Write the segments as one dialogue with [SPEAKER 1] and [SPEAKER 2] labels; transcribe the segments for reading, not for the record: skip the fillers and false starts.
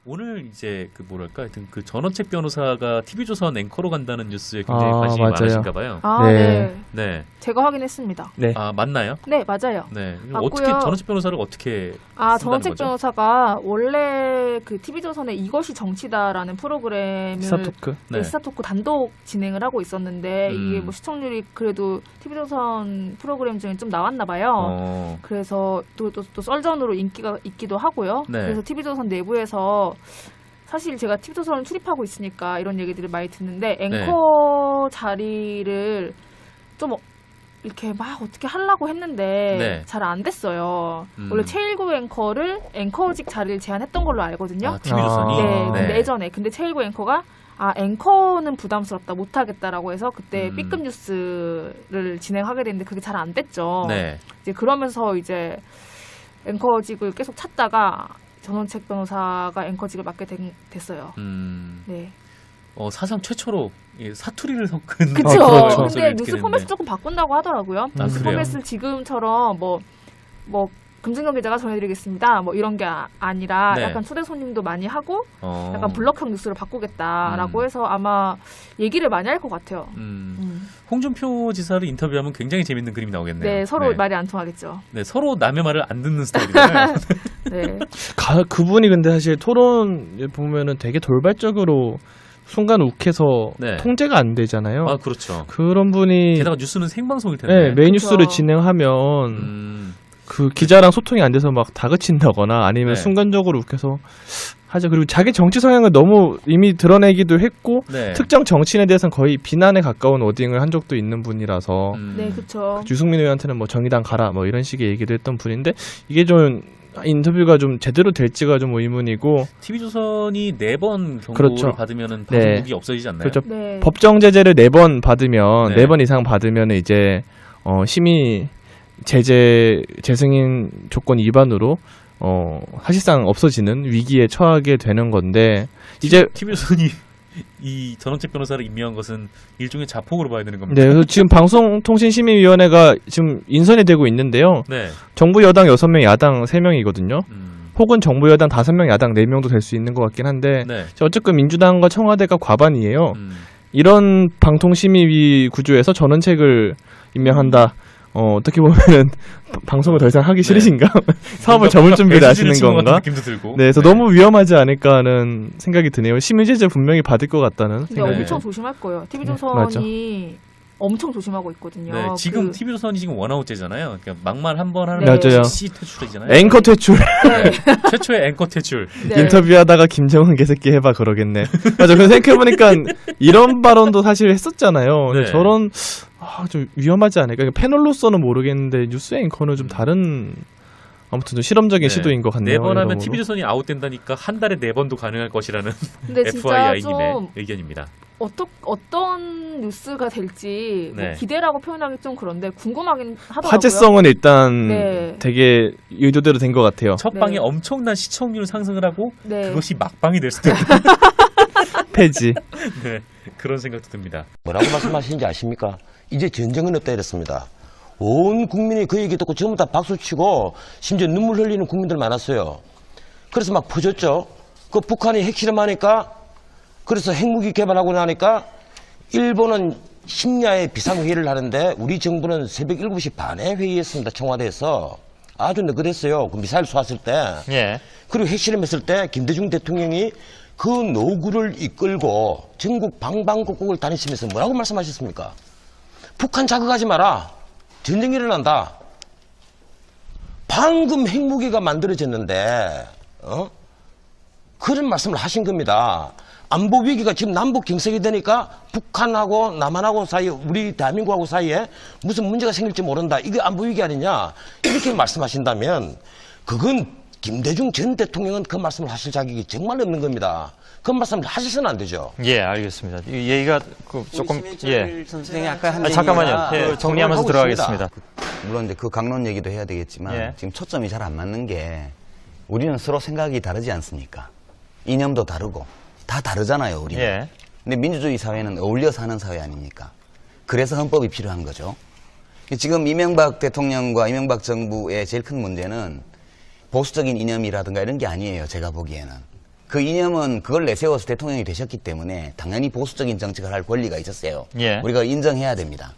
[SPEAKER 1] 오늘 이제 그 뭐랄까 하여튼 그 전원책 변호사가 TV조선 앵커로 간다는 뉴스에 굉장히 관심이
[SPEAKER 2] 맞아요.
[SPEAKER 1] 많으신가 봐요.
[SPEAKER 3] 아,
[SPEAKER 2] 네.
[SPEAKER 3] 네.
[SPEAKER 1] 네.
[SPEAKER 3] 제가 확인했습니다.
[SPEAKER 2] 네.
[SPEAKER 1] 아, 맞나요?
[SPEAKER 3] 네, 맞아요.
[SPEAKER 1] 네.
[SPEAKER 3] 맞고요.
[SPEAKER 1] 어떻게 전원책 변호사를 어떻게
[SPEAKER 3] 아,
[SPEAKER 1] 쓴다는
[SPEAKER 3] 전원책
[SPEAKER 1] 거죠?
[SPEAKER 3] 변호사가 원래 그 TV조선의 이것이 정치다라는 프로그램을
[SPEAKER 2] 스타토크.
[SPEAKER 1] 네.
[SPEAKER 3] 스타토크 단독 진행을 하고 있었는데 이게 뭐 시청률이 그래도 TV조선 프로그램 중에 좀 나왔나 봐요. 그래서 또 썰전으로 인기가 있기도 하고요.
[SPEAKER 1] 네.
[SPEAKER 3] 그래서 TV조선 내부에서 사실 제가 TV조선을 출입하고 있으니까 이런 얘기들을 많이 듣는데 앵커 자리를 좀 이렇게 막 어떻게 하려고 했는데
[SPEAKER 1] 네.
[SPEAKER 3] 잘 안 됐어요. 원래 최일구 앵커를 앵커직 자리를 제안했던 걸로 알거든요.
[SPEAKER 1] 아, TV조선이?
[SPEAKER 3] 네, 근데 예전에 근데 최일구 앵커가 앵커는 부담스럽다 못하겠다라고 해서 그때 B급 뉴스를 진행하게 됐는데 그게 잘 안 됐죠.
[SPEAKER 1] 네.
[SPEAKER 3] 이제 그러면서 이제 앵커직을 계속 찾다가 전원책 변호사가 앵커직을 맡게 됐어요. 네.
[SPEAKER 1] 사상 최초로 사투리를 섞은
[SPEAKER 3] 그쵸.
[SPEAKER 2] 그렇죠.
[SPEAKER 3] 근데 뉴스 포맷을 조금 바꾼다고 하더라고요. 뉴스
[SPEAKER 1] 그래요?
[SPEAKER 3] 포맷을 지금처럼 뭐 금승경 기자가 전해드리겠습니다. 뭐 이런 게 아니라
[SPEAKER 1] 네.
[SPEAKER 3] 약간 초대 손님도 많이 하고 약간 블럭형 뉴스를 바꾸겠다라고 해서 아마 얘기를 많이 할 것 같아요.
[SPEAKER 1] 홍준표 지사를 인터뷰하면 굉장히 재밌는 그림이 나오겠네요.
[SPEAKER 3] 네, 서로 말이 안 통하겠죠.
[SPEAKER 1] 네, 서로 남의 말을 안 듣는 스타일이잖아요.
[SPEAKER 3] 네.
[SPEAKER 2] 그분이 근데 사실 토론 보면은 되게 돌발적으로 순간 욱해서
[SPEAKER 1] 네.
[SPEAKER 2] 통제가 안 되잖아요.
[SPEAKER 1] 아, 그렇죠.
[SPEAKER 2] 그런 분이
[SPEAKER 1] 게다가 뉴스는 생방송일 텐데.
[SPEAKER 2] 네, 메인
[SPEAKER 3] 그쵸.
[SPEAKER 2] 뉴스를 진행하면 그 기자랑 소통이 안 돼서 막 다그친다거나 아니면
[SPEAKER 1] 네.
[SPEAKER 2] 순간적으로 욱해서 하죠. 그리고 자기 정치 성향을 너무 이미 드러내기도 했고
[SPEAKER 1] 네.
[SPEAKER 2] 특정 정치인에 대해서는 거의 비난에 가까운 워딩을 한 적도 있는 분이라서
[SPEAKER 3] 네, 그렇죠.
[SPEAKER 2] 유승민 의원한테는 뭐 정의당 가라 뭐 이런 식의 얘기도 했던 분인데 이게 좀 인터뷰가 좀 제대로 될지가 좀 의문이고
[SPEAKER 1] TV조선이 4번 경고를
[SPEAKER 2] 그렇죠.
[SPEAKER 1] 받으면은
[SPEAKER 2] 네.
[SPEAKER 1] 방송국이 없어지지 않나요?
[SPEAKER 2] 그렇죠.
[SPEAKER 3] 네.
[SPEAKER 2] 법정 제재를 4번 받으면
[SPEAKER 1] 네.
[SPEAKER 2] 4번 이상 받으면 이제 심의 제재 재승인 조건 위반으로 사실상 없어지는 위기에 처하게 되는 건데 이제
[SPEAKER 1] TV조선이 이 전원책 변호사를 임명한 것은 일종의 자폭으로 봐야 되는 겁니다.
[SPEAKER 2] 네, 그래서 지금 방송통신심의위원회가 지금 인선이 되고 있는데요.
[SPEAKER 1] 네.
[SPEAKER 2] 정부 여당 6명, 야당 3명이거든요.
[SPEAKER 1] 음,
[SPEAKER 2] 혹은 정부 여당 5명, 야당 4명도 될 수 있는 것 같긴 한데
[SPEAKER 1] 네.
[SPEAKER 2] 어쨌든 민주당과 청와대가 과반이에요.
[SPEAKER 1] 음,
[SPEAKER 2] 이런 방통심의위 구조에서 전원책을 임명한다. 어떻게 보면은 방송을 더 이상 하기 싫으신가? 사업을 접을 준비를 하시는 건가?
[SPEAKER 1] 느낌도 들고.
[SPEAKER 2] 네, 그래서 너무 위험하지 않을까 하는 생각이 드네요. 심의제재 분명히 받을 것 같다는
[SPEAKER 3] 근데
[SPEAKER 2] 생각이
[SPEAKER 3] 엄청
[SPEAKER 2] 들어요.
[SPEAKER 3] 조심할 거예요.
[SPEAKER 2] 맞죠.
[SPEAKER 3] TV조선이 엄청 조심하고 있거든요.
[SPEAKER 1] 네, 지금 TV조선이 지금 원아웃제잖아요. 그러니까 막말 한 번 하는
[SPEAKER 3] 네.
[SPEAKER 2] 맞아요.
[SPEAKER 1] 즉시 퇴출이잖아요.
[SPEAKER 2] 앵커 퇴출.
[SPEAKER 1] 네. 최초의 앵커 퇴출.
[SPEAKER 3] 네.
[SPEAKER 2] 인터뷰하다가 김정은 개새끼 해봐 그러겠네. 맞아. 그 생각해보니까 이런 발언도 사실 했었잖아요.
[SPEAKER 1] 네.
[SPEAKER 2] 저런 좀 위험하지 않을까. 패널로서는 모르겠는데 뉴스 앵커는 좀 다른 아무튼 좀 실험적인 시도인 것 같네요.
[SPEAKER 1] 4번 하면
[SPEAKER 2] 여러모로.
[SPEAKER 1] TV조선이 아웃된다니까 한 달에 4번도 가능할 것이라는
[SPEAKER 3] 근데 진짜
[SPEAKER 1] FII님의
[SPEAKER 3] 좀
[SPEAKER 1] 의견입니다.
[SPEAKER 3] 어떤 뉴스가 될지 뭐
[SPEAKER 1] 네.
[SPEAKER 3] 기대라고 표현하기 좀 그런데 궁금하긴 하더라고요.
[SPEAKER 2] 화제성은 일단
[SPEAKER 3] 네.
[SPEAKER 2] 되게 의도대로 된 것 같아요.
[SPEAKER 1] 첫 방에
[SPEAKER 3] 네.
[SPEAKER 1] 엄청난 시청률 상승을 하고
[SPEAKER 3] 네.
[SPEAKER 1] 그것이 막방이 될 수도 있다.
[SPEAKER 2] 폐지.
[SPEAKER 1] 네, 그런 생각도 듭니다.
[SPEAKER 4] 뭐라고 말씀하시는지 아십니까? 이제 전쟁은 없다 이랬습니다. 온 국민이 그 얘기 듣고 전부 다 박수치고 심지어 눈물 흘리는 국민들 많았어요. 그래서 막 퍼졌죠. 그 북한이 핵실험하니까 그래서 핵무기 개발하고 나니까 일본은 심야에 비상회의를 하는데 우리 정부는 새벽 7시 반에 회의했습니다. 청와대에서. 아주 느긋했어요. 그 미사일 쏘았을 때.
[SPEAKER 1] 예.
[SPEAKER 4] 그리고 핵실험했을 때 김대중 대통령이 그 노구를 이끌고 전국 방방곡곡을 다니시면서 뭐라고 말씀하셨습니까? 북한 자극하지 마라. 전쟁이 일어난다. 방금 핵무기가 만들어졌는데 그런 말씀을 하신 겁니다. 안보 위기가 지금 남북 경색이 되니까 북한하고 남한하고 사이에 우리 대한민국하고 사이에 무슨 문제가 생길지 모른다. 이게 안보 위기 아니냐. 이렇게 말씀하신다면 그건 김대중 전 대통령은 그 말씀을 하실 자격이 정말 없는 겁니다. 그 말씀을 하셔서는 안 되죠.
[SPEAKER 5] 예, 알겠습니다. 이 얘기가 조금
[SPEAKER 6] 선생이 아까 한
[SPEAKER 5] 잠깐만요.
[SPEAKER 6] 얘기가
[SPEAKER 5] 예, 정리하면서
[SPEAKER 4] 하고
[SPEAKER 5] 들어가겠습니다.
[SPEAKER 6] 물론 이제 그 강론 얘기도 해야 되겠지만
[SPEAKER 5] 예.
[SPEAKER 6] 지금 초점이 잘 안 맞는 게 우리는 서로 생각이 다르지 않습니까? 이념도 다르고 다 다르잖아요, 우리는.
[SPEAKER 5] 예.
[SPEAKER 6] 근데 민주주의 사회는 어울려 사는 사회 아닙니까? 그래서 헌법이 필요한 거죠. 지금 이명박 대통령과 이명박 정부의 제일 큰 문제는 보수적인 이념이라든가 이런 게 아니에요, 제가 보기에는. 그 이념은 그걸 내세워서 대통령이 되셨기 때문에 당연히 보수적인 정책을 할 권리가 있었어요.
[SPEAKER 5] 예.
[SPEAKER 6] 우리가 인정해야 됩니다.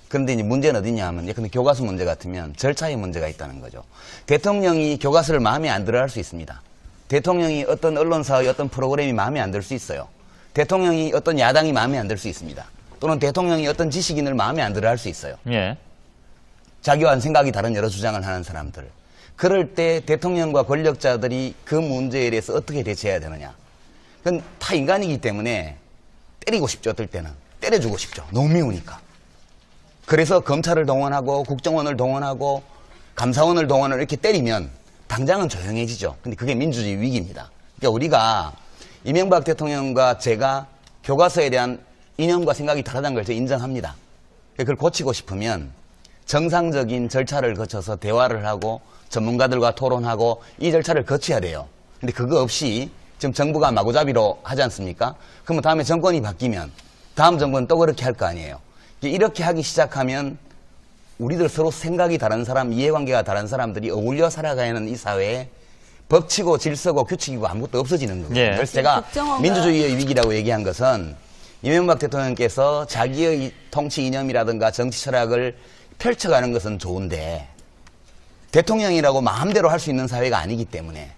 [SPEAKER 6] 그런데 이제 문제는 어디냐 하면 예컨대 교과서 문제 같으면 절차에 문제가 있다는 거죠. 대통령이 교과서를 마음에 안 들어 할 수 있습니다. 대통령이 어떤 언론사의 어떤 프로그램이 마음에 안 들 수 있어요. 대통령이 어떤 야당이 마음에 안 들 수 있습니다. 또는 대통령이 어떤 지식인을 마음에 안 들어 할 수 있어요.
[SPEAKER 5] 예.
[SPEAKER 6] 자기와는 생각이 다른 여러 주장을 하는 사람들. 그럴 때 대통령과 권력자들이 그 문제에 대해서 어떻게 대처해야 되느냐. 그건 다 인간이기 때문에 때리고 싶죠. 어떨 때는. 때려주고 싶죠. 너무 미우니까. 그래서 검찰을 동원하고 국정원을 동원하고 감사원을 동원을 이렇게 때리면 당장은 조용해지죠. 근데 그게 민주주의 위기입니다. 그러니까 우리가 이명박 대통령과 제가 교과서에 대한 이념과 생각이 다르다는 걸 제가 인정합니다. 그걸 고치고 싶으면 정상적인 절차를 거쳐서 대화를 하고 전문가들과 토론하고 이 절차를 거쳐야 돼요. 근데 그거 없이 지금 정부가 마구잡이로 하지 않습니까? 그러면 다음에 정권이 바뀌면 다음 정권은 또 그렇게 할 거 아니에요. 이렇게 하기 시작하면 우리들 서로 생각이 다른 사람, 이해관계가 다른 사람들이 어울려 살아가는 이 사회에 법치고 질서고 규칙이고 아무것도 없어지는 거예요.
[SPEAKER 5] 예.
[SPEAKER 6] 그래서 제가
[SPEAKER 7] 국정원과
[SPEAKER 6] 민주주의의 위기라고 얘기한 것은 이명박 대통령께서 자기의 통치 이념이라든가 정치 철학을 펼쳐가는 것은 좋은데 대통령이라고 마음대로 할 수 있는 사회가 아니기 때문에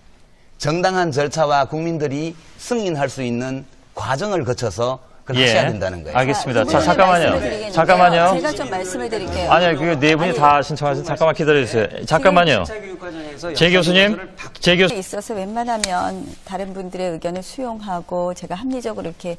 [SPEAKER 6] 정당한 절차와 국민들이 승인할 수 있는 과정을 거쳐서 그걸 하셔야 된다는 거예요.
[SPEAKER 5] 알겠습니다. 자,
[SPEAKER 7] 이번에
[SPEAKER 5] 잠깐만요.
[SPEAKER 7] 말씀을 드리겠는데요.
[SPEAKER 5] 잠깐만요.
[SPEAKER 7] 제가 좀 말씀을 드릴게요.
[SPEAKER 5] 아니요, 그게 네 분이 다 신청하신, 잠깐만 기다려주세요. 잠깐만요. 제 교수님, 제 교수.
[SPEAKER 7] 있어서 웬만하면 다른 분들의 의견을 수용하고 제가 합리적으로 이렇게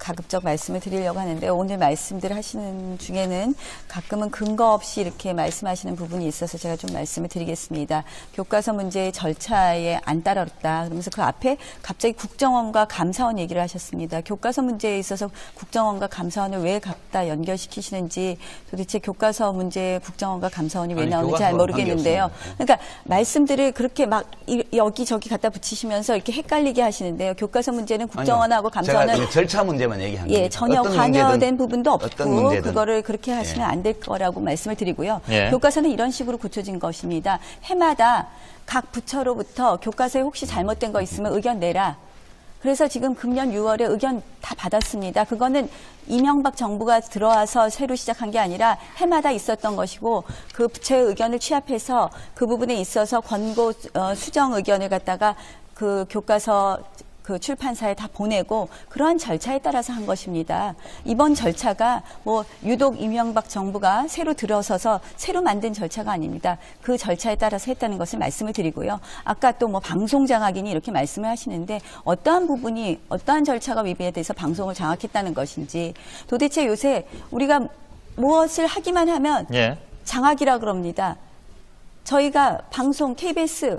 [SPEAKER 7] 가급적 말씀을 드리려고 하는데 오늘 말씀들 하시는 중에는 가끔은 근거 없이 이렇게 말씀하시는 부분이 있어서 제가 좀 말씀을 드리겠습니다. 교과서 문제의 절차에 안 따랐다. 그러면서 그 앞에 갑자기 국정원과 감사원 얘기를 하셨습니다. 교과서 문제에 있어서 국정원과 감사원을 왜 갖다 연결시키시는지 도대체 교과서 문제에 국정원과 감사원이 왜
[SPEAKER 6] 아니,
[SPEAKER 7] 나오는지 잘
[SPEAKER 6] 교과서와
[SPEAKER 7] 모르겠는데요.
[SPEAKER 6] 관계없습니다.
[SPEAKER 7] 그러니까 말씀들을 그렇게 막 여기저기 갖다 붙이시면서 이렇게 헷갈리게 하시는데요. 교과서 문제는 국정원하고 감사원은
[SPEAKER 6] 제가 절차 문제만 얘기한 겁니다.
[SPEAKER 7] 예, 전혀
[SPEAKER 6] 어떤
[SPEAKER 7] 관여된
[SPEAKER 6] 문제든,
[SPEAKER 7] 부분도
[SPEAKER 6] 어떤
[SPEAKER 7] 없고
[SPEAKER 6] 문제든.
[SPEAKER 7] 그거를 그렇게 하시면 안 될 거라고 말씀을 드리고요.
[SPEAKER 5] 예.
[SPEAKER 7] 교과서는 이런 식으로 고쳐진 것입니다. 해마다 각 부처로부터 교과서에 혹시 잘못된 거 있으면 의견 내라. 그래서 지금 금년 6월에 의견 다 받았습니다. 그거는 이명박 정부가 들어와서 새로 시작한 게 아니라 해마다 있었던 것이고 그 부처의 의견을 취합해서 그 부분에 있어서 권고 수정 의견을 갖다가 그 교과서 그 출판사에 다 보내고 그러한 절차에 따라서 한 것입니다. 이번 절차가 뭐 유독 이명박 정부가 새로 들어서서 새로 만든 절차가 아닙니다. 그 절차에 따라서 했다는 것을 말씀을 드리고요. 아까 또 뭐 방송 장악이니 이렇게 말씀을 하시는데 어떠한 부분이 어떠한 절차가 위배돼서 방송을 장악했다는 것인지 도대체 요새 우리가 무엇을 하기만 하면
[SPEAKER 5] 예.
[SPEAKER 7] 장악이라 그럽니다. 저희가 방송 KBS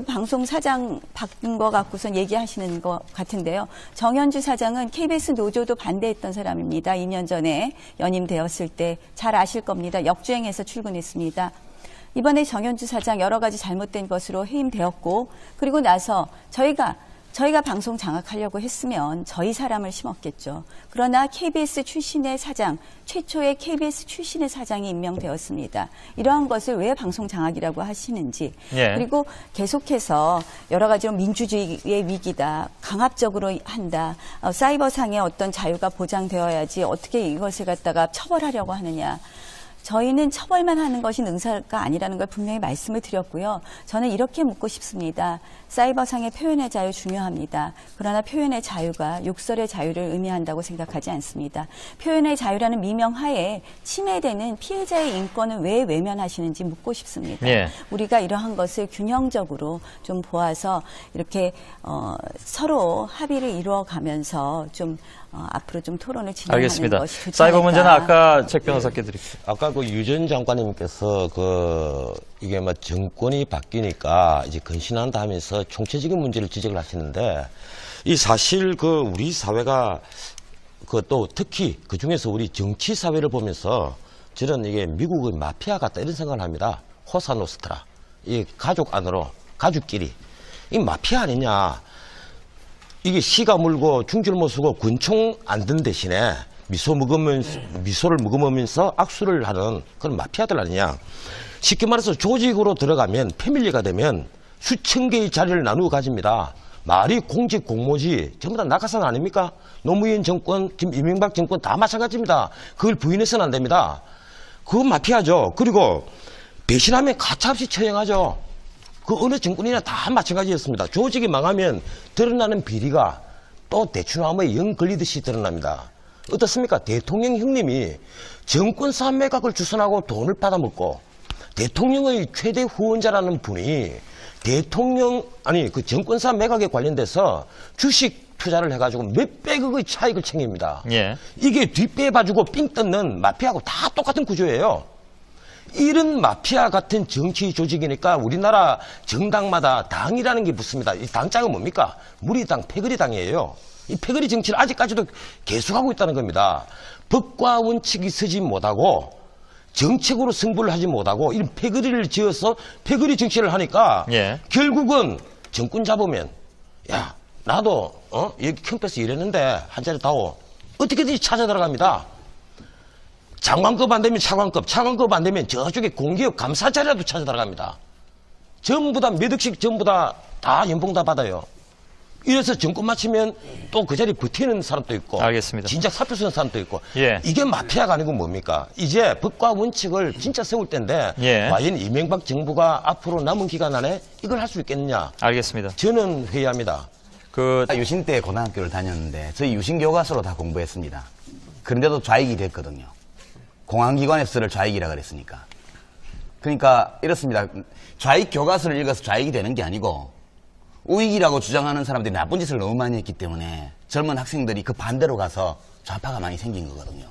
[SPEAKER 7] 방송 사장 바뀐 거 갖고선 얘기하시는 것 같은데요. 정현주 사장은 KBS 노조도 반대했던 사람입니다. 2년 전에 연임되었을 때 잘 아실 겁니다. 역주행해서 출근했습니다. 이번에 정현주 사장 여러 가지 잘못된 것으로 해임되었고 그리고 나서 저희가 방송 장악하려고 했으면 저희 사람을 심었겠죠. 그러나 KBS 출신의 사장, 최초의 KBS 출신의 사장이 임명되었습니다. 이러한 것을 왜 방송 장악이라고 하시는지
[SPEAKER 5] 예.
[SPEAKER 7] 그리고 계속해서 여러 가지로 민주주의의 위기다, 강압적으로 한다, 사이버상의 어떤 자유가 보장되어야지 어떻게 이것을 갖다가 처벌하려고 하느냐. 저희는 처벌만 하는 것이 능사가 아니라는 걸 분명히 말씀을 드렸고요. 저는 이렇게 묻고 싶습니다. 사이버상의 표현의 자유 중요합니다. 그러나 표현의 자유가 욕설의 자유를 의미한다고 생각하지 않습니다. 표현의 자유라는 미명하에 침해되는 피해자의 인권을 왜 외면하시는지 묻고 싶습니다.
[SPEAKER 5] 예.
[SPEAKER 7] 우리가 이러한 것을 균형적으로 좀 보아서 이렇게 서로 합의를 이루어가면서 좀 앞으로 좀 토론을 진행하는
[SPEAKER 5] 알겠습니다.
[SPEAKER 7] 것이 좋지
[SPEAKER 5] 사이버 문제는
[SPEAKER 7] 않을까.
[SPEAKER 5] 아까 책 변호사께 드릴게요.
[SPEAKER 4] 아까 그 유 전 장관님께서 이게 뭐 정권이 바뀌니까 이제 근신한다 하면서 총체적인 문제를 지적을 하시는데 이 사실 우리 사회가 또 특히 그 중에서 우리 정치 사회를 보면서 저는 이게 미국의 마피아 같다 이런 생각을 합니다. 호사노스트라. 이 가족 안으로 가족끼리 이 마피아 아니냐. 이게 씨가 물고 중줄 못 쓰고 군총 안 든 대신에 미소를 머금으면서 악수를 하는 그런 마피아들 아니냐. 쉽게 말해서 조직으로 들어가면 패밀리가 되면 수천 개의 자리를 나누어 가집니다. 말이 공직 공모지 전부 다 낙하산 아닙니까? 노무현 정권, 지금 이명박 정권 다 마찬가지입니다. 그걸 부인해서는 안 됩니다. 그건 마피아죠. 그리고 배신하면 가차없이 처형하죠. 그 어느 정권이나 다 마찬가지였습니다. 조직이 망하면 드러나는 비리가 또 대추나무에 영 걸리듯이 드러납니다. 어떻습니까? 대통령 형님이 정권사 매각을 주선하고 돈을 받아먹고 대통령의 최대 후원자라는 분이 그 정권사 매각에 관련돼서 주식 투자를 해가지고 몇백억의 차익을 챙깁니다.
[SPEAKER 5] 예.
[SPEAKER 4] 이게 뒷배 봐주고 삥 뜯는 마피아하고 다 똑같은 구조예요. 이런 마피아 같은 정치 조직이니까 우리나라 정당마다 당이라는 게 붙습니다. 이 당자가 뭡니까? 무리당, 패거리당이에요. 이 패거리 정치를 아직까지도 계속하고 있다는 겁니다. 법과 원칙이 서지 못하고 정책으로 승부를 하지 못하고 이런 패거리를 지어서 패거리 정치를 하니까
[SPEAKER 5] 예.
[SPEAKER 4] 결국은 정권 잡으면 야 나도 여기 캠퍼스 일했는데 한 자리 다오 어떻게든지 찾아 들어갑니다. 장관급 안 되면 차관급, 차관급 안 되면 저쪽에 공기업 감사 자리라도 찾아 들어갑니다. 전부 다 몇 억씩 전부 다 연봉 다 받아요. 이래서 정권 마치면 또 그 자리에 버티는 사람도 있고
[SPEAKER 5] 알겠습니다.
[SPEAKER 4] 진작 사표 쓰는 사람도 있고
[SPEAKER 5] 예.
[SPEAKER 4] 이게 마피아가 아니고 뭡니까? 이제 법과 원칙을 진짜 세울 때인데
[SPEAKER 5] 예.
[SPEAKER 4] 과연 이명박 정부가 앞으로 남은 기간 안에 이걸 할 수 있겠느냐?
[SPEAKER 5] 알겠습니다.
[SPEAKER 4] 저는 회의합니다.
[SPEAKER 6] 유신 때 고등학교를 다녔는데 저희 유신 교과서로 다 공부했습니다. 그런데도 좌익이 됐거든요. 공안기관에서를 좌익이라 그랬으니까. 그러니까 이렇습니다. 좌익 교과서를 읽어서 좌익이 되는 게 아니고 우익이라고 주장하는 사람들이 나쁜 짓을 너무 많이 했기 때문에 젊은 학생들이 그 반대로 가서 좌파가 많이 생긴 거거든요.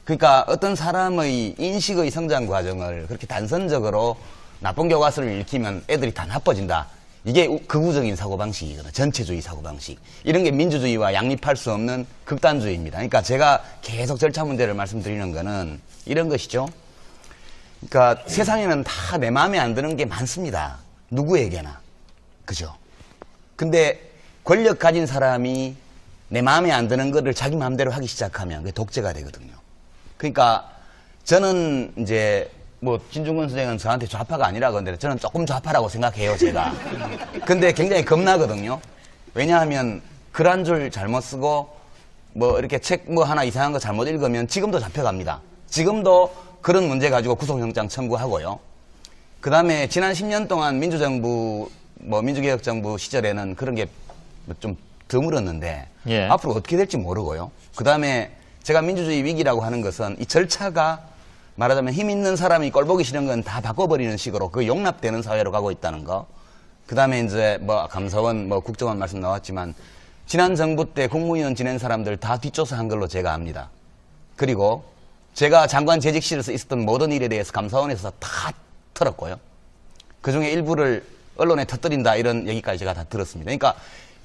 [SPEAKER 6] 그러니까 어떤 사람의 인식의 성장 과정을 그렇게 단선적으로 나쁜 교과서를 읽히면 애들이 다 나빠진다. 이게 극우적인 사고방식이거든요. 전체주의 사고방식. 이런 게 민주주의와 양립할 수 없는 극단주의입니다. 그러니까 제가 계속 절차 문제를 말씀드리는 거는 이런 것이죠. 그러니까 세상에는 다 내 마음에 안 드는 게 많습니다. 누구에게나. 그죠? 근데 권력 가진 사람이 내 마음에 안 드는 거를 자기 마음대로 하기 시작하면 그게 독재가 되거든요. 그러니까 저는 이제 진중권 선생은 저한테 좌파가 아니라고 하는데 저는 조금 좌파라고 생각해요, 제가. 근데 굉장히 겁나거든요. 왜냐하면 글 한 줄 잘못 쓰고 이렇게 책 하나 이상한 거 잘못 읽으면 지금도 잡혀갑니다. 지금도 그런 문제 가지고 구속영장 청구하고요. 그 다음에 지난 10년 동안 민주정부 민주개혁정부 시절에는 그런 게 좀 드물었는데
[SPEAKER 5] 예.
[SPEAKER 6] 앞으로 어떻게 될지 모르고요. 그 다음에 제가 민주주의 위기라고 하는 것은 이 절차가 말하자면 힘 있는 사람이 꼴보기 싫은 건 다 바꿔버리는 식으로 그 용납되는 사회로 가고 있다는 거. 그 다음에 이제 감사원 국정원 말씀 나왔지만 지난 정부 때 국무위원 지낸 사람들 다 뒷조사한 걸로 제가 압니다. 그리고 제가 장관 재직실에서 있었던 모든 일에 대해서 감사원에서 다 털었고요. 그중에 일부를 언론에 터뜨린다 이런 얘기까지 제가 다 들었습니다. 그러니까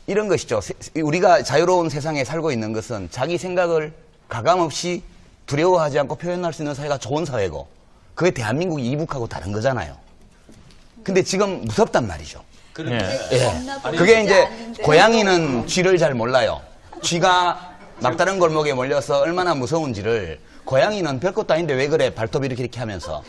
[SPEAKER 6] 이런 것이죠. 우리가 자유로운 세상에 살고 있는 것은 자기 생각을 가감없이 두려워하지 않고 표현할 수 있는 사회가 좋은 사회고 그게 대한민국이 이북하고 다른 거잖아요. 근데 지금 무섭단 말이죠.
[SPEAKER 5] 예.
[SPEAKER 6] 예. 그게 이제 고양이는 쥐를 잘 몰라요. 쥐가 막다른 골목에 몰려서 얼마나 무서운지를 고양이는 별것도 아닌데 왜 그래 발톱 이렇게 하면서.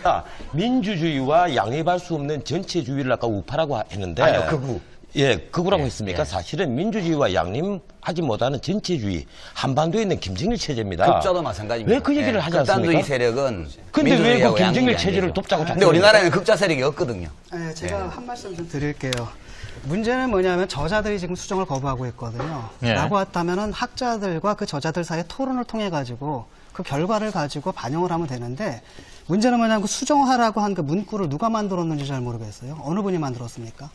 [SPEAKER 4] 민주주의와 양립할 수 없는 전체주의를 아까 우파라고 했는데
[SPEAKER 6] 아니요, 극우.
[SPEAKER 4] 예, 극우라고 했습니까? 사실은 민주주의와 양립하지 못하는 전체주의 한반도에 있는 김정일 체제입니다.
[SPEAKER 6] 극좌도 마찬가지입니다.
[SPEAKER 4] 왜 그 얘기를 하지 않습니까?
[SPEAKER 6] 극단주의 세력은
[SPEAKER 4] 근데 왜 그
[SPEAKER 6] 민주주의하고
[SPEAKER 4] 김정일
[SPEAKER 6] 양립이
[SPEAKER 4] 체제를
[SPEAKER 6] 안 되죠.
[SPEAKER 4] 돕자고
[SPEAKER 6] 근데 우리나라에는 극좌 세력이 없거든요.
[SPEAKER 8] 네, 제가 한 말씀 좀 드릴게요. 문제는 뭐냐면 저자들이 지금 수정을 거부하고 있거든요.
[SPEAKER 5] 예.
[SPEAKER 8] 라고 했다면은 학자들과 그 저자들 사이에 토론을 통해 가지고 그 결과를 가지고 반영을 하면 되는데 문제는 뭐냐면 그 수정하라고 한 그 문구를 누가 만들었는지 잘 모르겠어요. 어느 분이 만들었습니까?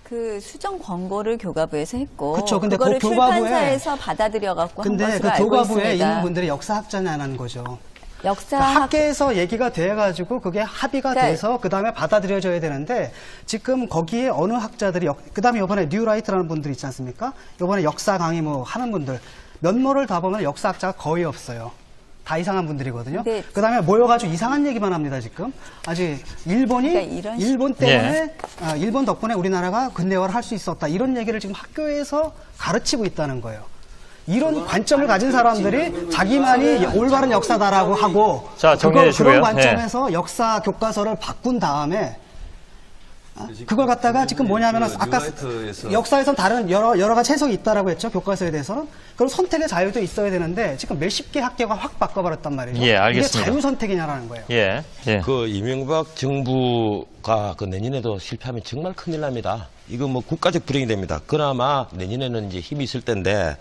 [SPEAKER 7] 그 수정 권고를 교과부에서 했고
[SPEAKER 8] 그쵸, 근데
[SPEAKER 7] 그거를
[SPEAKER 8] 그 교과부에-
[SPEAKER 7] 출판사에서 받아들여 갖고 한
[SPEAKER 8] 근데
[SPEAKER 7] 것으로
[SPEAKER 8] 그
[SPEAKER 7] 알고
[SPEAKER 8] 교과부에
[SPEAKER 7] 있습니다.
[SPEAKER 8] 있는 분들이 역사학자냐는 거죠.
[SPEAKER 7] 역사학
[SPEAKER 8] 그러니까 학계에서 얘기가 돼가지고 그게 합의가
[SPEAKER 7] 그러니까
[SPEAKER 8] 돼서 그 다음에 받아들여져야 되는데 지금 거기에 어느 학자들이 그 다음에 이번에 뉴라이트라는 분들 있지 않습니까? 이번에 역사 강의 하는 분들 면모를 다 보면 역사학자가 거의 없어요. 다 이상한 분들이거든요.
[SPEAKER 7] 네.
[SPEAKER 8] 그 다음에 모여가지고 이상한 얘기만 합니다, 지금. 아직 일본이,
[SPEAKER 7] 그러니까 이런
[SPEAKER 8] 일본 때문에, 일본 덕분에 우리나라가 근대화를 할 수 있었다. 이런 얘기를 지금 학교에서 가르치고 있다는 거예요. 이런 관점을 가진 사람들이 자기만이 올바른 역사다라고 하고
[SPEAKER 5] 자, 정리해 주시고요.
[SPEAKER 8] 그런 관점에서 역사 교과서를 바꾼 다음에 그걸 갖다가 지금 뭐냐면은 아까 역사에선 다른 여러 가지 해석이 있다라고 했죠. 교과서에 대해서는. 그럼 선택의 자유도 있어야 되는데 지금 몇십 개 학교가 확 바꿔버렸단 말이죠.
[SPEAKER 5] 예, 알겠습니다.
[SPEAKER 8] 이게 자유 선택이냐라는 거예요.
[SPEAKER 5] 예. 예.
[SPEAKER 4] 그 이명박 정부가 그 내년에도 실패하면 정말 큰일 납니다. 이거 뭐 국가적 불행이 됩니다. 그나마 내년에는 이제 힘이 있을 텐데,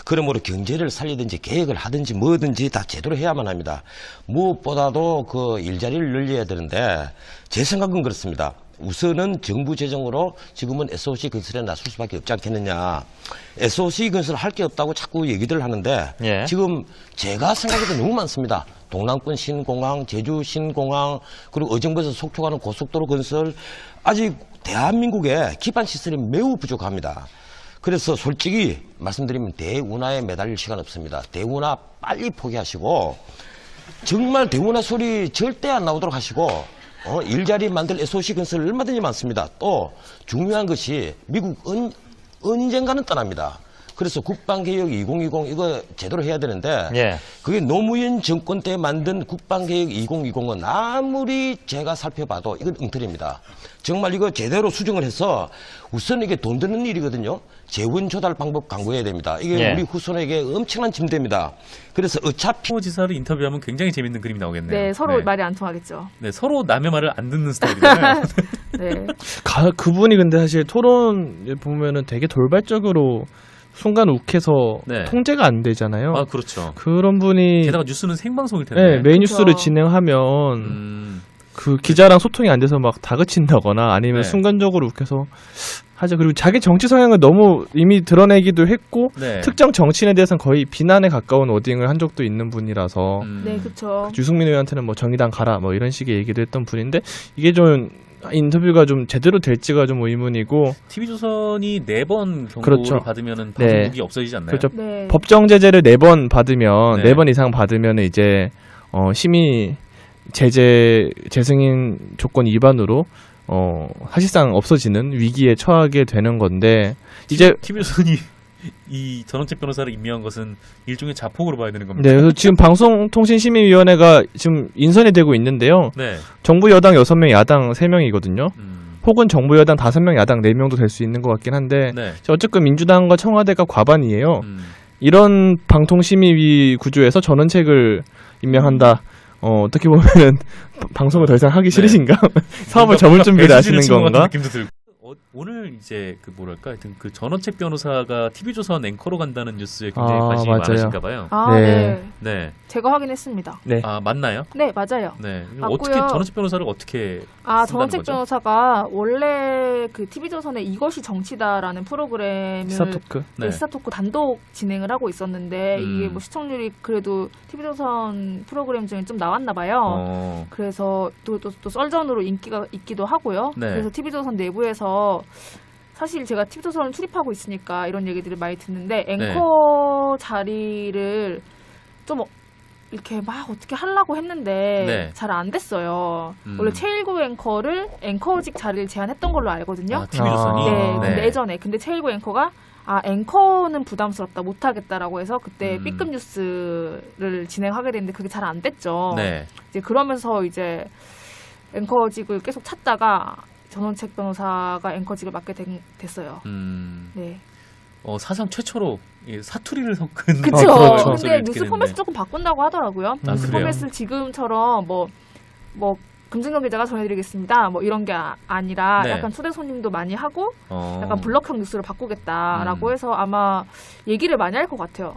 [SPEAKER 4] 그러므로 경제를 살리든지 계획을 하든지 뭐든지 다 제대로 해야만 합니다. 무엇보다도 그 일자리를 늘려야 되는데, 제 생각은 그렇습니다. 우선은 정부 재정으로 지금은 SOC 건설에 나설 수밖에 없지 않겠느냐. SOC 건설 할 게 없다고 자꾸 얘기들 하는데,
[SPEAKER 5] 예.
[SPEAKER 4] 지금 제가 생각해도 너무 많습니다. 동남권 신공항, 제주 신공항, 그리고 어정부에서 속초 가는 고속도로 건설, 아직 대한민국의 기반 시설이 매우 부족합니다. 그래서 솔직히 말씀드리면 대운하에 매달릴 시간 없습니다. 대운하 빨리 포기하시고, 정말 대운하 소리 절대 안 나오도록 하시고, 일자리 만들 SOC 건설 얼마든지 많습니다. 또 중요한 것이 미국 언젠가는 떠납니다. 그래서 국방개혁 2020 이거 제대로 해야 되는데,
[SPEAKER 5] 예.
[SPEAKER 4] 그게 노무현 정권 때 만든 국방개혁 2020은 아무리 제가 살펴봐도 이건 엉터리입니다. 정말 이거 제대로 수정을 해서 우선 이게 돈 드는 일이거든요. 재원 조달 방법 강구해야 됩니다. 이게
[SPEAKER 5] 예.
[SPEAKER 4] 우리 후손에게 엄청난 짐됩니다. 그래서 어차피
[SPEAKER 1] 호 지사를 인터뷰하면 굉장히 재밌는 그림이 나오겠네요.
[SPEAKER 3] 네, 서로
[SPEAKER 1] 네.
[SPEAKER 3] 말이 안 통하겠죠.
[SPEAKER 1] 네, 서로 남의 말을 안 듣는 스타일이잖아요.
[SPEAKER 3] 네.
[SPEAKER 2] 그분이 근데 사실 토론 보면은 되게 돌발적으로 순간 욱해서
[SPEAKER 1] 네.
[SPEAKER 2] 통제가 안 되잖아요.
[SPEAKER 1] 아, 그렇죠.
[SPEAKER 2] 그런 분이
[SPEAKER 1] 게다가 뉴스는 생방송일 텐데.
[SPEAKER 2] 네, 메인 뉴스를
[SPEAKER 3] 그렇죠.
[SPEAKER 2] 진행하면 그 기자랑 소통이 안 돼서 막 다그친다거나 아니면
[SPEAKER 1] 네.
[SPEAKER 2] 순간적으로 욱해서 하죠. 그리고 자기 정치 성향을 너무 이미 드러내기도 했고
[SPEAKER 1] 네.
[SPEAKER 2] 특정 정치인에 대해서는 거의 비난에 가까운 워딩을 한 적도 있는 분이라서
[SPEAKER 3] 네, 그렇죠.
[SPEAKER 2] 유승민 의원한테는 뭐 정의당 가라 뭐 이런 식의 얘기도 했던 분인데 이게 좀 인터뷰가 좀 제대로 될지가 좀 의문이고
[SPEAKER 1] TV조선이 4번 경고를
[SPEAKER 2] 그렇죠.
[SPEAKER 1] 받으면은
[SPEAKER 2] 네.
[SPEAKER 1] 방송국이 없어지지 않나요?
[SPEAKER 2] 그렇죠.
[SPEAKER 3] 네.
[SPEAKER 2] 법정 제재를 4번 받으면
[SPEAKER 1] 네.
[SPEAKER 2] 4번 이상 받으면 이제 심의 제재 재승인 조건 위반으로 사실상 없어지는 위기에 처하게 되는 건데 이제
[SPEAKER 1] TV조선이 이 전원책 변호사를 임명한 것은 일종의 자폭으로 봐야 되는 겁니다.
[SPEAKER 2] 네, 그래서 지금 방송통신심의위원회가 지금 인선이 되고 있는데요.
[SPEAKER 1] 네.
[SPEAKER 2] 정부 여당 6명, 야당 3명이거든요. 혹은 정부 여당 5명, 야당 4명도 될 수 있는 것 같긴 한데
[SPEAKER 1] 네.
[SPEAKER 2] 어쨌든 민주당과 청와대가 과반이에요. 이런 방통심의위 구조에서 전원책을 임명한다. 어떻게 보면은 방송을 더 이상 하기 싫으신가? 사업을 접을 준비를 하시는 건가?
[SPEAKER 1] 느낌도 들고. 오늘 이제 그 뭐랄까 하여튼 그 전원책 변호사가 TV조선 앵커로 간다는 뉴스에 굉장히 관심이
[SPEAKER 2] 맞아요.
[SPEAKER 1] 많으신가 봐요.
[SPEAKER 3] 아,
[SPEAKER 2] 네.
[SPEAKER 3] 네.
[SPEAKER 1] 네.
[SPEAKER 3] 제가 확인했습니다.
[SPEAKER 2] 네.
[SPEAKER 1] 아, 맞나요?
[SPEAKER 3] 네, 맞아요.
[SPEAKER 1] 네.
[SPEAKER 3] 맞고요.
[SPEAKER 1] 어떻게 전원책 변호사를 어떻게
[SPEAKER 3] 아,
[SPEAKER 1] 쓴다는
[SPEAKER 3] 전원책
[SPEAKER 1] 거죠?
[SPEAKER 3] 변호사가 원래 그 TV조선의 이것이 정치다라는 프로그램을
[SPEAKER 2] 시사토크.
[SPEAKER 3] 네,
[SPEAKER 1] 네.
[SPEAKER 3] 시사토크 단독 진행을 하고 있었는데 이게 뭐 시청률이 그래도 TV조선 프로그램 중에 좀 나왔나 봐요. 그래서 또 썰전으로 인기가 있기도 하고요.
[SPEAKER 1] 네.
[SPEAKER 3] 그래서 TV조선 내부에서 사실 제가 TV조선을 출입하고 있으니까 이런 얘기들을 많이 듣는데 앵커 자리를 좀 이렇게 막 어떻게 하려고 했는데
[SPEAKER 1] 네.
[SPEAKER 3] 잘 안 됐어요. 원래 최일구 앵커를 앵커직 자리를 제안했던 걸로 알거든요.
[SPEAKER 1] 아, TV조선이?
[SPEAKER 3] 네, 근데 예전에 근데 최일구 앵커가 앵커는 부담스럽다 못하겠다라고 해서 그때 B급 뉴스를 진행하게 됐는데 그게 잘 안 됐죠.
[SPEAKER 1] 네.
[SPEAKER 3] 이제 그러면서 이제 앵커직을 계속 찾다가 전원책 변호사가 앵커직을 맡게 됐어요. 네.
[SPEAKER 1] 사상 최초로 사투리를 섞은
[SPEAKER 3] 그쵸.
[SPEAKER 2] 그렇죠.
[SPEAKER 3] 근데 뉴스 포맷을 조금 바꾼다고 하더라고요. 뉴스
[SPEAKER 1] 그래요?
[SPEAKER 3] 포맷을 지금처럼 뭐 금승경 기자가 전해드리겠습니다. 뭐 이런 게 아니라
[SPEAKER 1] 네.
[SPEAKER 3] 약간 초대 손님도 많이 하고 약간 블럭형 뉴스로 바꾸겠다라고 해서 아마 얘기를 많이 할 것 같아요.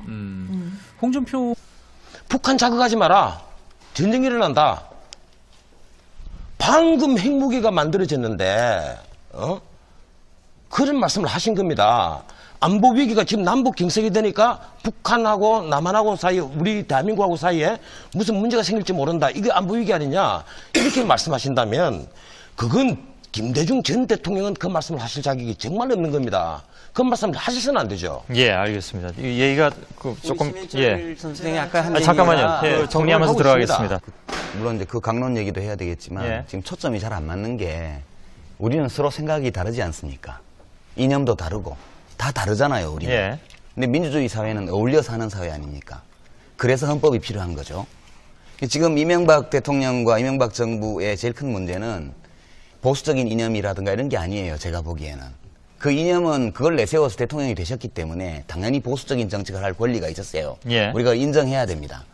[SPEAKER 1] 홍준표
[SPEAKER 4] 북한 자극하지 마라. 전쟁이 일어난다. 방금 핵무기가 만들어졌는데 그런 말씀을 하신 겁니다. 안보 위기가 지금 남북 경색이 되니까 북한하고 남한하고 사이에 우리 대한민국하고 사이에 무슨 문제가 생길지 모른다. 이게 안보 위기 아니냐. 이렇게 말씀하신다면 그건 김대중 전 대통령은 그 말씀을 하실 자격이 정말 없는 겁니다. 그 말씀을 하셔서는 안 되죠.
[SPEAKER 5] 예, 알겠습니다. 이 얘기가 조금
[SPEAKER 6] 선생이 아까 한
[SPEAKER 5] 잠깐만요.
[SPEAKER 6] 얘기가
[SPEAKER 5] 예, 정리하면서
[SPEAKER 6] 하고
[SPEAKER 5] 들어가겠습니다.
[SPEAKER 6] 있습니다. 물론 이제 그 강론 얘기도 해야 되겠지만
[SPEAKER 5] 예.
[SPEAKER 6] 지금 초점이 잘 안 맞는 게 우리는 서로 생각이 다르지 않습니까? 이념도 다르고 다 다르잖아요, 우리는.
[SPEAKER 5] 예.
[SPEAKER 6] 근데 민주주의 사회는 어울려 사는 사회 아닙니까? 그래서 헌법이 필요한 거죠. 지금 이명박 대통령과 이명박 정부의 제일 큰 문제는 보수적인 이념이라든가 이런 게 아니에요. 제가 보기에는. 그 이념은 그걸 내세워서 대통령이 되셨기 때문에 당연히 보수적인 정책을 할 권리가 있었어요.
[SPEAKER 5] 예.
[SPEAKER 6] 우리가 인정해야 됩니다.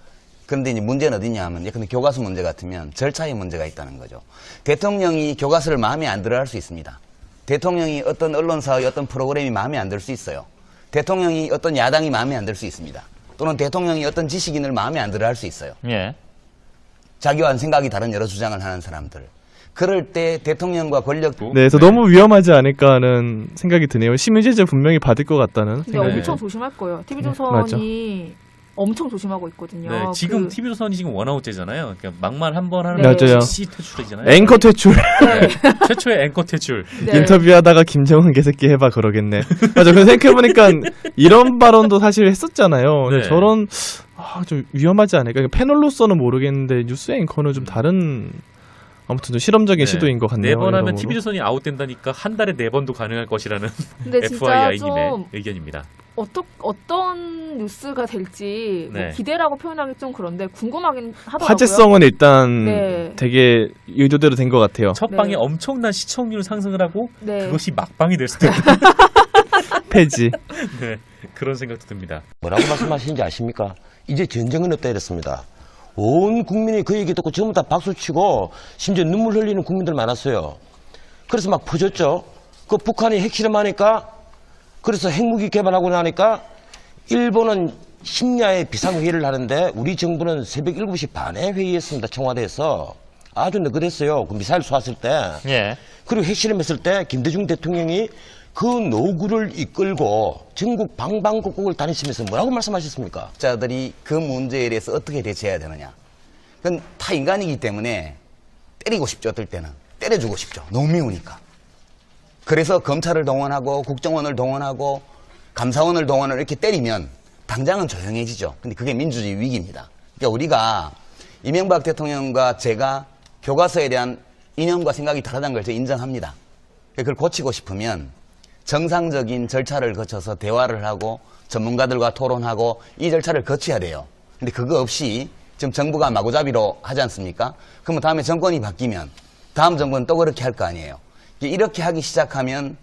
[SPEAKER 6] 그런데 이제 문제는 어디냐 하면, 근데 교과서 문제 같으면 절차에 문제가 있다는 거죠. 대통령이 교과서를 마음에 안 들어 할 수 있습니다. 대통령이 어떤 언론사의 어떤 프로그램이 마음에 안 들 수 있어요. 대통령이 어떤 야당이 마음에 안 들 수 있습니다. 또는 대통령이 어떤 지식인을 마음에 안 들어 할 수 있어요.
[SPEAKER 5] 예.
[SPEAKER 6] 자기와는 생각이 다른 여러 주장을 하는 사람들. 그럴 때 대통령과 권력
[SPEAKER 2] 네, 그래서 너무 위험하지 않을까 하는 생각이 드네요. 심의제재 분명히 받을 것 같다는
[SPEAKER 3] 근데
[SPEAKER 2] 생각이.
[SPEAKER 3] 엄청 조심할 거예요.
[SPEAKER 2] 맞아.
[SPEAKER 3] TV조선이 엄청 조심하고 있거든요.
[SPEAKER 1] 네, 지금
[SPEAKER 3] 그-
[SPEAKER 1] TV조선이 지금 원아웃제잖아요. 그러니까 막말 한 번 하는
[SPEAKER 3] 네.
[SPEAKER 1] 거
[SPEAKER 2] 맞아요.
[SPEAKER 1] 즉시 퇴출이잖아요.
[SPEAKER 2] 앵커 퇴출.
[SPEAKER 1] 네, 최초의 앵커 퇴출.
[SPEAKER 3] 네.
[SPEAKER 2] 인터뷰하다가 김정은 개새끼 해봐 그러겠네. 맞아. 그 생각해보니까 이런 발언도 사실 했었잖아요. 근데
[SPEAKER 1] 네.
[SPEAKER 2] 저런 좀 위험하지 않을까. 그러니까 패널로서는 모르겠는데 뉴스 앵커는 좀 다른 아무튼 좀 실험적인 시도인 것 같네요.
[SPEAKER 1] 4번 하면
[SPEAKER 2] 여러모로.
[SPEAKER 1] TV조선이 아웃된다니까 한 달에 4번도 가능할 것이라는
[SPEAKER 3] 근데 진짜
[SPEAKER 1] FII님의
[SPEAKER 3] 좀
[SPEAKER 1] 의견입니다.
[SPEAKER 3] 어떤 뉴스가 될지 뭐
[SPEAKER 1] 네.
[SPEAKER 3] 기대라고 표현하기 좀 그런데 궁금하긴 하더라고요.
[SPEAKER 2] 화제성은 일단
[SPEAKER 3] 네.
[SPEAKER 2] 되게 의도대로 된 것 같아요.
[SPEAKER 1] 첫
[SPEAKER 3] 네.
[SPEAKER 1] 방에 엄청난 시청률 상승을 하고
[SPEAKER 3] 네.
[SPEAKER 1] 그것이 막방이 될 수도 있다.
[SPEAKER 2] 폐지.
[SPEAKER 1] 네, 그런 생각도 듭니다.
[SPEAKER 4] 뭐라고 말씀하시는지 아십니까? 이제 전쟁은 없다 이랬습니다. 온 국민이 그 얘기 듣고 전부 다 박수치고 심지어 눈물 흘리는 국민들 많았어요. 그래서 막 퍼졌죠. 그 북한이 핵실험하니까, 그래서 핵무기 개발하고 나니까 일본은 심야에 비상회의를 하는데 우리 정부는 새벽 7시 반에 회의했습니다. 청와대에서. 아주 느긋했어요. 그 미사일 쏘았을 때.
[SPEAKER 5] 예.
[SPEAKER 4] 그리고 핵실험했을 때 김대중 대통령이 그 노구를 이끌고 전국 방방곡곡을 다니시면서 뭐라고 말씀하셨습니까?
[SPEAKER 6] 자들이 그 문제에 대해서 어떻게 대처해야 되느냐. 그건 다 인간이기 때문에 때리고 싶죠. 어떨 때는. 때려주고 싶죠. 너무 미우니까. 그래서 검찰을 동원하고 국정원을 동원하고 감사원을 동원을 이렇게 때리면 당장은 조용해지죠. 근데 그게 민주주의 위기입니다. 그러니까 우리가 이명박 대통령과 제가 교과서에 대한 이념과 생각이 다르다는 걸 제가 인정합니다. 그걸 고치고 싶으면 정상적인 절차를 거쳐서 대화를 하고 전문가들과 토론하고 이 절차를 거쳐야 돼요. 근데 그거 없이 지금 정부가 마구잡이로 하지 않습니까? 그러면 다음에 정권이 바뀌면 다음 정권은 또 그렇게 할 거 아니에요. 이렇게 하기 시작하면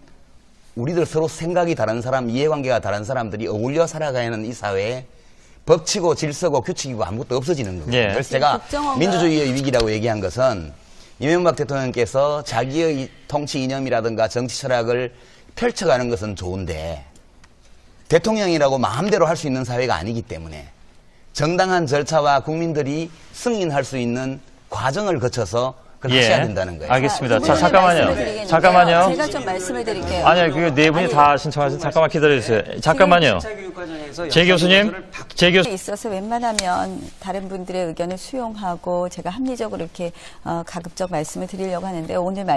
[SPEAKER 6] 우리들 서로 생각이 다른 사람, 이해관계가 다른 사람들이 어울려 살아가야 하는 이 사회에 법치고 질서고 규칙이고 아무것도 없어지는 거거든요.
[SPEAKER 5] 예.
[SPEAKER 6] 그래서 제가
[SPEAKER 7] 국정원과-
[SPEAKER 6] 민주주의의 위기라고 얘기한 것은 이명박 대통령께서 자기의 통치 이념이라든가 정치 철학을 펼쳐가는 것은 좋은데 대통령이라고 마음대로 할 수 있는 사회가 아니기 때문에 정당한 절차와 국민들이 승인할 수 있는 과정을 거쳐서 그걸
[SPEAKER 5] 예.
[SPEAKER 6] 하셔야 된다는 거예요.
[SPEAKER 5] 알겠습니다.
[SPEAKER 7] 두
[SPEAKER 5] 자,
[SPEAKER 7] 분의
[SPEAKER 5] 잠깐만요.
[SPEAKER 7] 말씀을 드리겠는데요.
[SPEAKER 5] 잠깐만요.
[SPEAKER 7] 제가 좀 말씀을 드릴게요.
[SPEAKER 5] 아니요, 그 네 분이 다 신청하신, 잠깐만 기다려주세요. 잠깐만요. 제 교수님, 제 교수.
[SPEAKER 7] 있어서 웬만하면 다른 분들의 의견을 수용하고 제가 합리적으로 이렇게 가급적 말씀을 드리려고 하는데 오늘